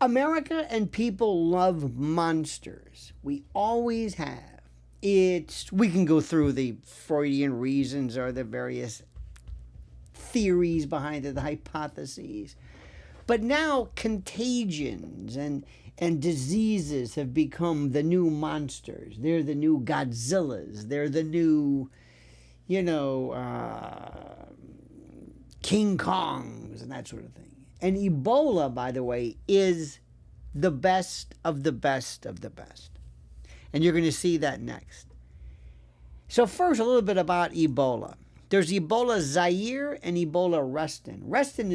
America and people love monsters. We always have. We can go through the Freudian reasons or the various theories behind it, the hypotheses. But now contagions and diseases have become the new monsters. They're the new Godzillas. They're the new, King Kongs and that sort of thing. And Ebola, by the way, is the best of the best of the best. And you're going to see that next. So first, a little bit about Ebola. There's Ebola Zaire and Ebola Reston. Reston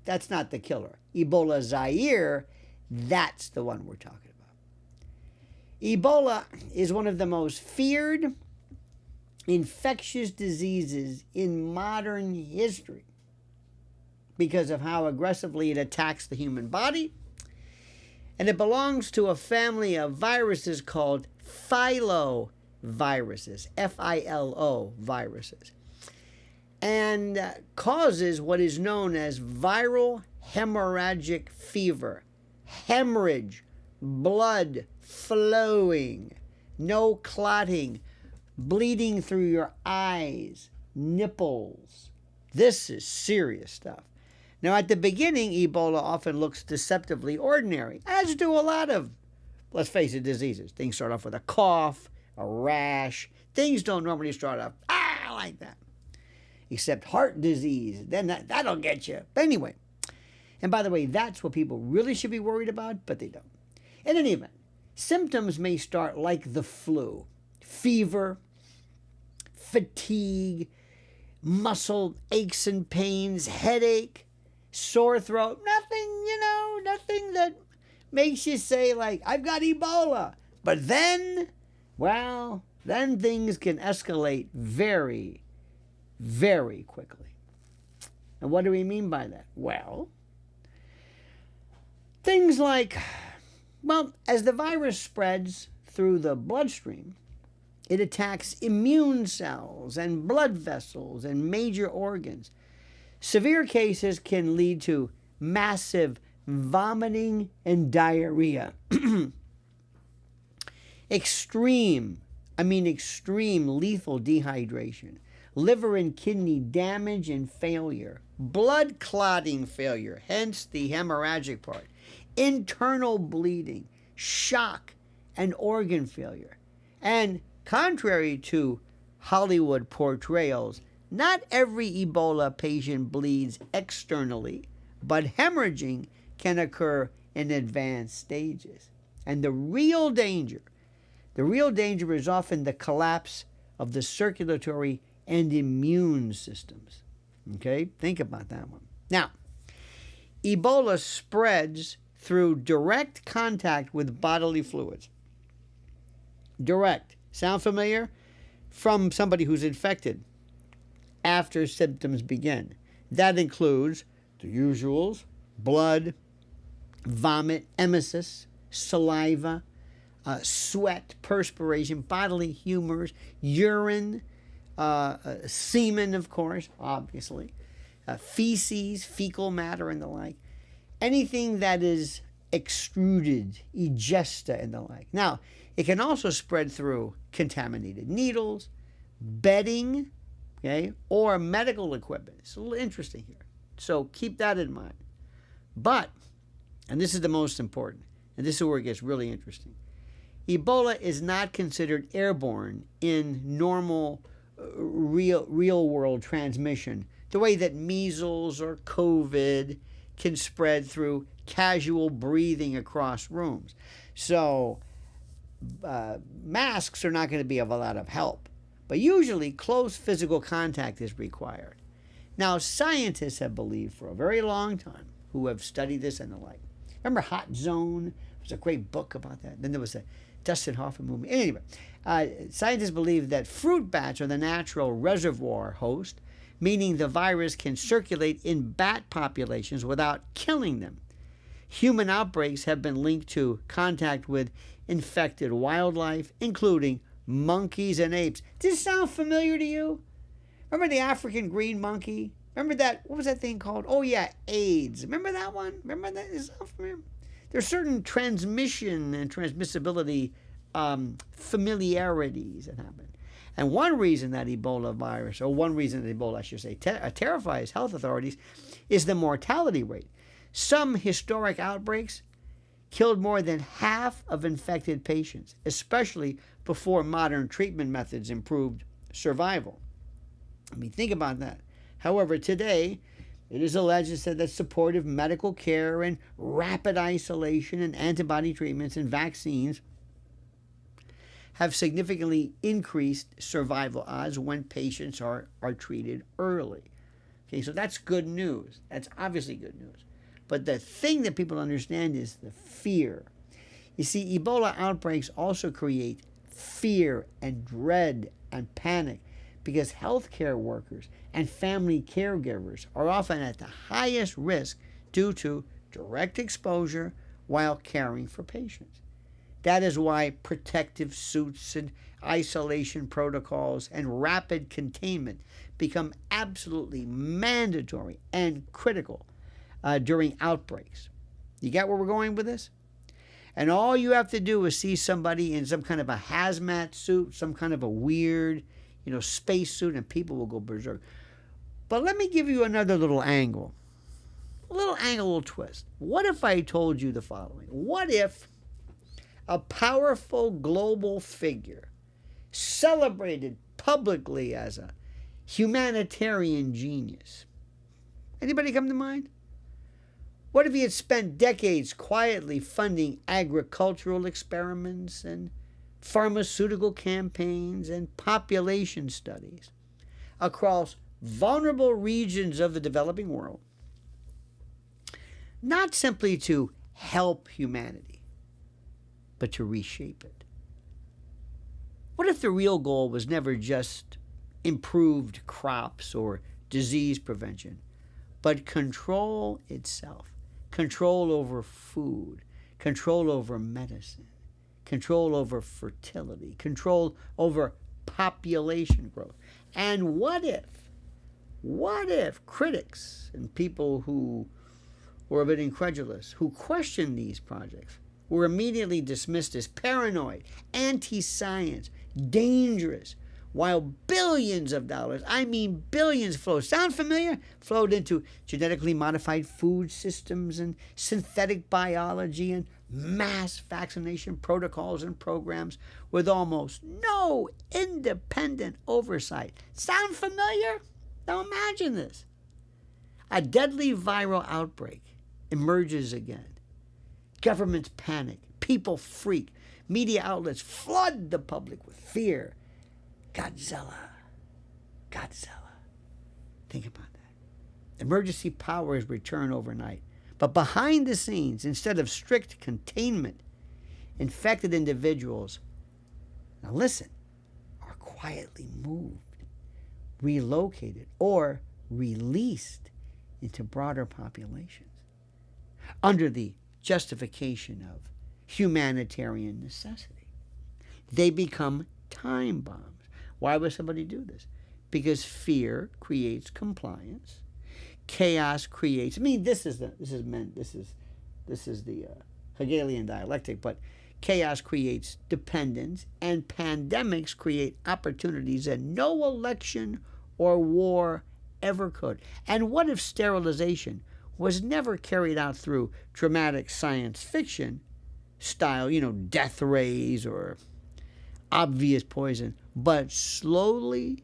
that's not the killer. Ebola Zaire, that's the one we're talking about. Ebola is one of the most feared infectious diseases in modern history because of how aggressively it attacks the human body. And it belongs to a family of viruses called filoviruses, F-I-L-O viruses, and causes what is known as viral hemorrhagic fever. Hemorrhage, blood flowing, no clotting, bleeding through your eyes, nipples. This is serious stuff. Now, at the beginning, Ebola often looks deceptively ordinary, as do a lot of, let's face it, diseases. Things start off with a cough, a rash. Things don't normally start off, like that. Except heart disease, then that'll get you. But anyway, and by the way, that's what people really should be worried about, but they don't. In any event, symptoms may start like the flu. Fever, fatigue, muscle aches and pains, headache, sore throat, nothing that makes you say, like, I've got Ebola. But then things can escalate very, very quickly. And what do we mean by that? Well, things like, as the virus spreads through the bloodstream, it attacks immune cells and blood vessels and major organs. Severe cases can lead to massive vomiting and diarrhea. Extreme lethal dehydration, liver and kidney damage and failure, blood clotting failure, hence the hemorrhagic part, internal bleeding, shock, and organ failure. And contrary to Hollywood portrayals, not every Ebola patient bleeds externally, but hemorrhaging can occur in advanced stages. And the real danger is often the collapse of the circulatory and immune systems. Okay, think about that one. Now, Ebola spreads through direct contact with bodily fluids. Direct. Sound familiar? From somebody who's infected after symptoms begin. That includes the usuals: blood, vomit, emesis, saliva, sweat, perspiration, bodily humors, urine, semen, of course, obviously, feces, fecal matter, and the like. Anything that is extruded, egesta, and the like. Now, it can also spread through contaminated needles, bedding, okay, or medical equipment. It's a little interesting here. So keep that in mind. But, and this is the most important, and this is where it gets really interesting, Ebola is not considered airborne in normal, real world transmission, the way that measles or COVID can spread through casual breathing across rooms. So masks are not going to be of a lot of help, but usually close physical contact is required. Now, scientists have believed for a very long time, who have studied this and the like. Remember Hot Zone? It was a great book about that. Then there was a Dustin Hoffman movie. Anyway, scientists believe that fruit bats are the natural reservoir host, meaning the virus can circulate in bat populations without killing them. Human outbreaks have been linked to contact with infected wildlife, including monkeys and apes. Does this sound familiar to you? Remember the African green monkey? Remember that? What was that thing called? Oh, yeah, AIDS. Remember that one? Remember that? Is that familiar? There's certain transmission and transmissibility familiarities that happen. And one reason that Ebola virus, or one reason that Ebola, I should say, terrifies health authorities is the mortality rate. Some historic outbreaks killed more than half of infected patients, especially before modern treatment methods improved survival. I mean, think about that. However, today, it is alleged that supportive medical care and rapid isolation and antibody treatments and vaccines have significantly increased survival odds when patients are treated early. Okay, so that's good news. That's obviously good news. But the thing that people understand is the fear. You see, Ebola outbreaks also create fear and dread and panic because healthcare workers and family caregivers are often at the highest risk due to direct exposure while caring for patients. That is why protective suits and isolation protocols and rapid containment become absolutely mandatory and critical during outbreaks. You get where we're going with this? And all you have to do is see somebody in some kind of a hazmat suit, some kind of a weird, space suit, and people will go berserk. But let me give you another little angle. A little twist. What if I told you the following? What if a powerful global figure celebrated publicly as a humanitarian genius? Anybody come to mind? What if he had spent decades quietly funding agricultural experiments and pharmaceutical campaigns and population studies across vulnerable regions of the developing world, not simply to help humanity, but to reshape it? What if the real goal was never just improved crops or disease prevention, but control itself? Control over food, control over medicine, control over fertility, control over population growth. And what if critics and people who were a bit incredulous, who questioned these projects, were immediately dismissed as paranoid, anti-science, dangerous, while billions of dollars, I mean billions, sound familiar? Flowed into genetically modified food systems and synthetic biology and mass vaccination protocols and programs with almost no independent oversight. Sound familiar? Now imagine this. A deadly viral outbreak emerges again. Governments panic. People freak. Media outlets flood the public with fear. Godzilla. Think about that. Emergency powers return overnight. But behind the scenes, instead of strict containment, infected individuals, now listen, are quietly moved, relocated, or released into broader populations under the justification of humanitarian necessity. They become time bombs. Why would somebody do this? Because fear creates compliance. Chaos creates. I mean, this is the Hegelian dialectic. But chaos creates dependence, and pandemics create opportunities that no election or war ever could. And what if sterilization was never carried out through dramatic science fiction style, death rays or obvious poison, but slowly,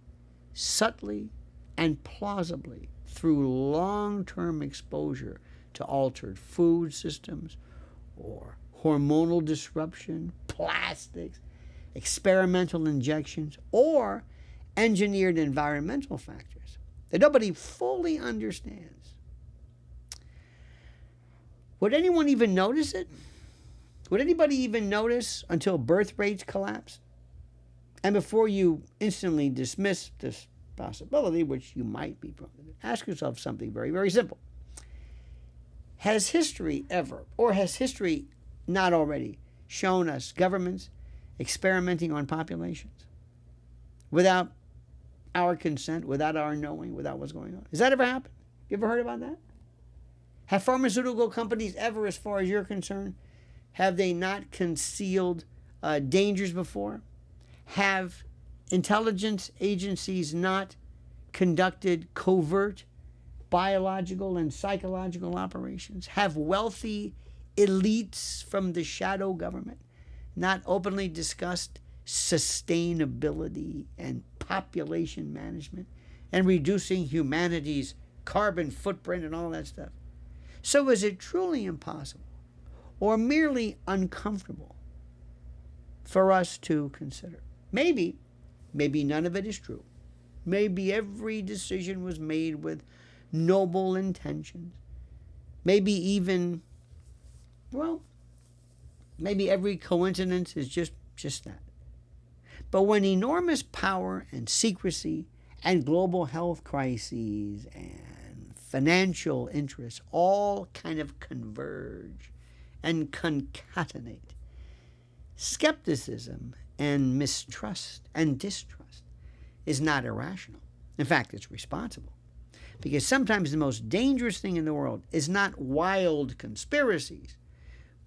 subtly, and plausibly through long-term exposure to altered food systems or hormonal disruption, plastics, experimental injections, or engineered environmental factors that nobody fully understands? Would anyone even notice it? Would anybody even notice until birth rates collapse? And before you instantly dismiss this possibility, which you might be prone to do, ask yourself something very, very simple. Has history ever, or has history not already, shown us governments experimenting on populations without our consent, without our knowing, without what's going on? Has that ever happened? You ever heard about that? Have pharmaceutical companies ever, as far as you're concerned, have they not concealed dangers before? Have intelligence agencies not conducted covert biological and psychological operations? Have wealthy elites from the shadow government not openly discussed sustainability and population management and reducing humanity's carbon footprint and all that stuff? So is it truly impossible or merely uncomfortable for us to consider? Maybe none of it is true. Maybe every decision was made with noble intentions. Maybe even, well, maybe every coincidence is just that. But when enormous power and secrecy and global health crises and financial interests all kind of converge and concatenate, skepticism and mistrust and distrust is not irrational. In fact, it's responsible. Because sometimes the most dangerous thing in the world is not wild conspiracies,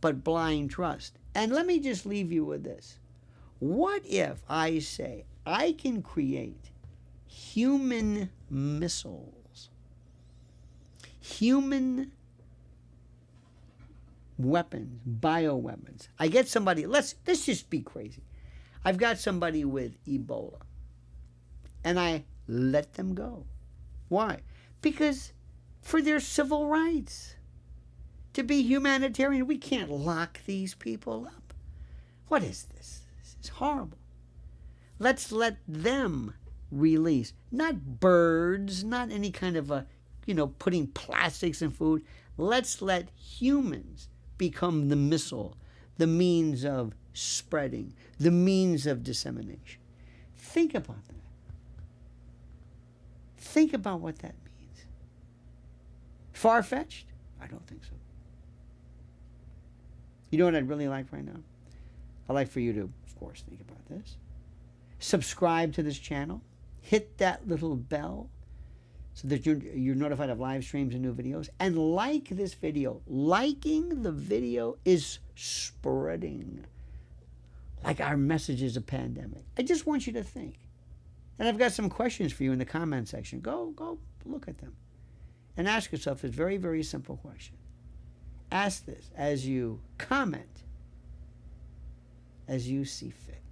but blind trust. And let me just leave you with this. What if I say I can create human missiles, human weapons, bioweapons? I get somebody, let's just be crazy. I've got somebody with Ebola, and I let them go. Why? Because for their civil rights, to be humanitarian, we can't lock these people up. What is this? This is horrible. Let's let them release, not birds, not any kind of putting plastics in food. Let's let humans become the missile, the means of spreading, the means of dissemination. Think about that. Think about what that means. Far-fetched? I don't think so. You know what I'd really like right now? I'd like for you to, of course, think about this. Subscribe to this channel. Hit that little bell so that you're notified of live streams and new videos. And like this video. Liking the video is spreading like our message is a pandemic. I just want you to think. And I've got some questions for you in the comment section. Go look at them. And ask yourself this very, very simple question. Ask this as you comment, as you see fit.